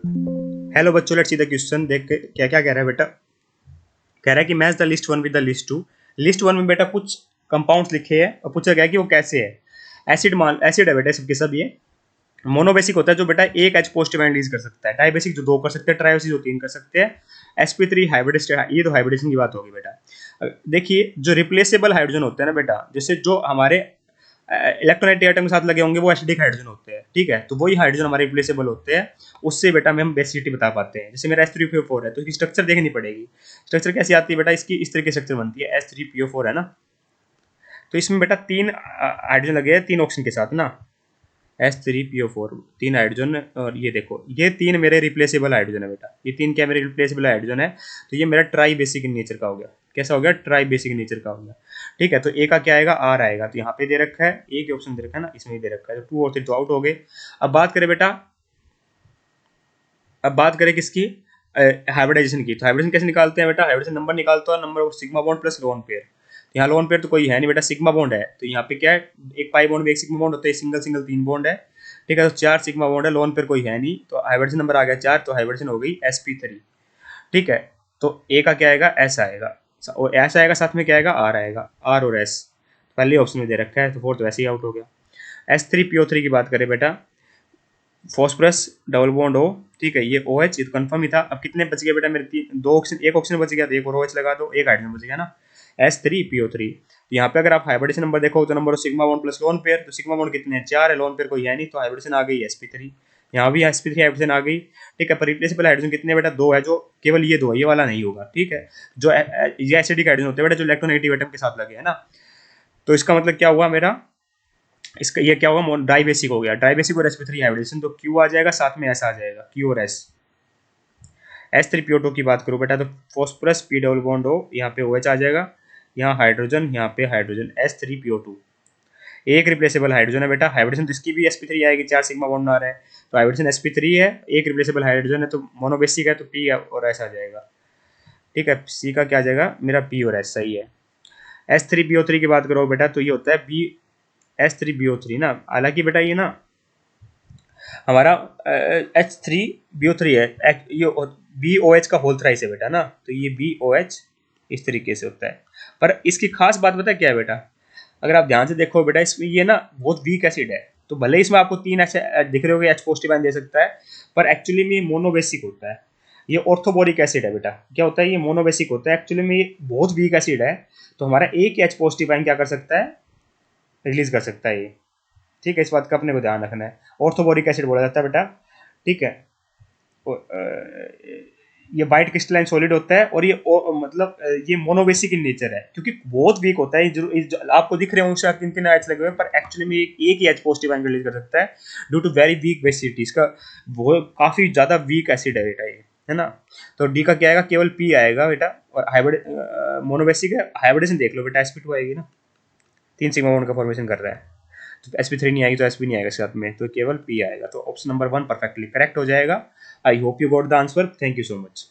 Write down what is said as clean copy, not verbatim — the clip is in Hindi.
हेलो बच्चों, लेट्स सी द क्वेश्चन। देख के क्या क्या कह रहा है बेटा। कह रहा है कि match the list one with the list two. List one में बेटा कुछ कंपाउंड्स लिखे हैं और पूछा गया कि वो कैसे है। एसिड है बेटा सबके सब। ये मोनोबेसिक होता है जो बेटा एक एच पॉजिटिव आयन रिलीज कर सकता है। डाइबेसिक जो दो कर सकते हैं, ट्राइबेसिक जो तीन कर सकते हैं। sp3 हाइब्रिड, ये तो हाइब्रिडेशन की बात होगी बेटा। देखिए जो रिप्लेसेबल हाइड्रोजन होते हैं ना बेटा, जैसे जो हमारे इलेक्ट्रोनाइट एटम के साथ लगे होंगे वो एसिडिक हाइड्रोजन होते हैं, ठीक है। तो वही हाइड्रोजन हमारे रिप्लेसेबल होते हैं। उससे बेटा में हम बेसिसिटी बता पाते हैं। जैसे मेरा S3PO4 है तो इसकी स्ट्रक्चर देखनी पड़ेगी। स्ट्रक्चर कैसी आती है बेटा, इसकी इस तरीके से स्ट्रक्चर बनती है। S3PO4 है ना, तो इसमें बेटा तीन हाइड्रोजन लगे हैं तीन ऑक्सीजन के साथ ना। S3PO4 तीन हाइड्रोजन, और ये देखो ये तीन मेरे रिप्लेसेबल हाइड्रोजन है बेटा। ये तीन क्या मेरे रिप्लेसेबल हाइड्रोजन है। तो ये मेरा ट्राई बेसिक इन नेचर का हो गया। कैसा हो गया? ट्राई बेसिक इन नेचर का हो गया, ठीक है। तो ए का क्या आएगा? आर आएगा। तो यहाँ पे दे रखा है, ए के ऑप्शन दे रखा है ना, इसमें दे रखा है। तो 2 और 3 तो आउट हो गए। अब बात करें बेटा, अब बात करें किसकी? हाइब्रिडाइजेशन की। तो हाइब्रिडेशन कैसे निकालते हैं बेटा? हाइब्रिडेशन नंबर निकालते हो, number of sigma bond plus lone pair. यहाँ लोन पेयर तो कोई है नहीं बेटा, सिग्मा बॉन्ड है। तो यहाँ पे क्या है, एक पाई बॉन्ड में एक सिग्मा बॉन्ड होता है, सिंगल सिंगल 3 बॉन्ड है, ठीक है। तो 4 सिग्मा बॉन्ड है, लोन पेयर कोई है नहीं। तो हाइब्रिडेशन नंबर आ गया 4, तो हाइब्रिडेशन हो गई sp3, ठीक है। तो ए का क्या आएगा? एस आएगा, और एस आएगा, साथ में क्या आएगा? आर आएगा। आर और एस पहले ऑप्शन में दे रखा है, तो 4 तो वैसे ही आउट हो गया। S3PO3 की बात करें बेटा, फॉस्फरस डबल बॉन्ड हो, ठीक है। ये OH, ये तो कंफर्म ही था। अब कितने बच गए बेटा मेरे? दो ऑक्सीजन, एक ऑक्सीजन बच गया तो एक और OH लगा दो, एक हाइड्रोजन बच गया ना, S3PO3। यहाँ पे अगर आप हाइब्रिडेशन नंबर देखो तो number of sigma bond plus lone pair, तो सिग्मा बॉन्ड कितने हैं? 4 है, लोन पेयर कोई है नहीं, तो हाइब्रिडेशन आ गई sp3। यहाँ भी sp3 हाइब्रिडेशन आ गई, ठीक है। पर रिप्लेसेबल हाइड्रोजन कितने बेटा? 2 है, जो केवल ये 2 है, ये वाला नहीं होगा, ठीक है। जो ये एसिडिक हाइड्रोजन होते हैं बेटा, जो इलेक्ट्रोनेगेटिव एटम के साथ लगे है ना। तो इसका मतलब क्या हुआ मेरा, इसका ये क्या होगा? ड्राई बेसिक हो गया। ड्राई बेसिक और sp3 हाइब्रिडेशन, तो Q आ जाएगा, साथ में S आ जाएगा, Q और S। S3PO2 की बात करूँ बेटा, तो फॉस्फरस P डबल बॉन्ड हो, यहाँ पे OH आ जाएगा, यहाँ हाइड्रोजन, यहाँ पे हाइड्रोजन, S3PO2। एक रिप्लेसेबल हाइड्रोजन है बेटा। हाइब्रिडेशन तो इसकी भी sp3 आएगी, 4 सिग्मा बॉन्ड आ रहा है, तो हाइब्रिडेशन sp3 है। एक रिप्लेसेबल हाइड्रोजन है तो मोनोबेसिक है, तो P और S आ जाएगा, ठीक है। C का क्या आ जाएगा? मेरा P और S सही है। S3PO3 की बात करो बेटा, तो ये होता है B S3BO3 ना। हालांकि बेटा ये ना हमारा H3BO3 है, ये BOH का होल थ्राइस है बेटा ना, तो ये BOH इस तरीके से होता है। पर इसकी खास बात पता है क्या है बेटा? अगर आप ध्यान से देखो बेटा, इसमें ये ना बहुत वीक एसिड है। तो भले ही इसमें आपको 3 ऐसे दिख रहे हो H पॉजिटिव आयन दे सकता है, पर एक्चुअली में ये मोनोबेसिक होता है। ये ऑर्थोबोरिक एसिड है बेटा। क्या होता है? ये मोनोबेसिक होता है, एक्चुअली में ये बहुत वीक एसिड है। तो हमारा एक H पॉजिटिव आयन क्या कर सकता है? रिलीज कर सकता है ये, ठीक है। इस बात का अपने को ध्यान रखना है। ऑर्थोबोरिक एसिड बोला जाता है बेटा, ठीक है। ये वाइट क्रिस्टलाइन सॉलिड होता है, और ये मतलब ये मोनोबेसिक इन नेचर है, क्योंकि बहुत वीक होता है। आपको दिख रहे होंगे शायद 3 एच लगे हुए, पर एक्चुअली में एक ही एच पॉजिटिव आयन रिलीज कर सकता है due to very weak basicity. इसका वो काफी ज्यादा वीक एसिड है बेटा ये, है ना। तो डी का क्या आएगा? केवल पी आएगा बेटा। और हाइब्रिड मोनोबेसिक है, हाइब्रिडेशन देख लो बेटा, sp2 आएगी ना, 3 सिग्मा बॉन्ड का फॉर्मेशन कर रहा है। तो sp3 नहीं आएगी तो sp नहीं आएगा साथ में, तो केवल p आएगा। तो ऑप्शन नंबर 1 परफेक्टली करेक्ट हो जाएगा। I hope you got the answer. Thank you so much.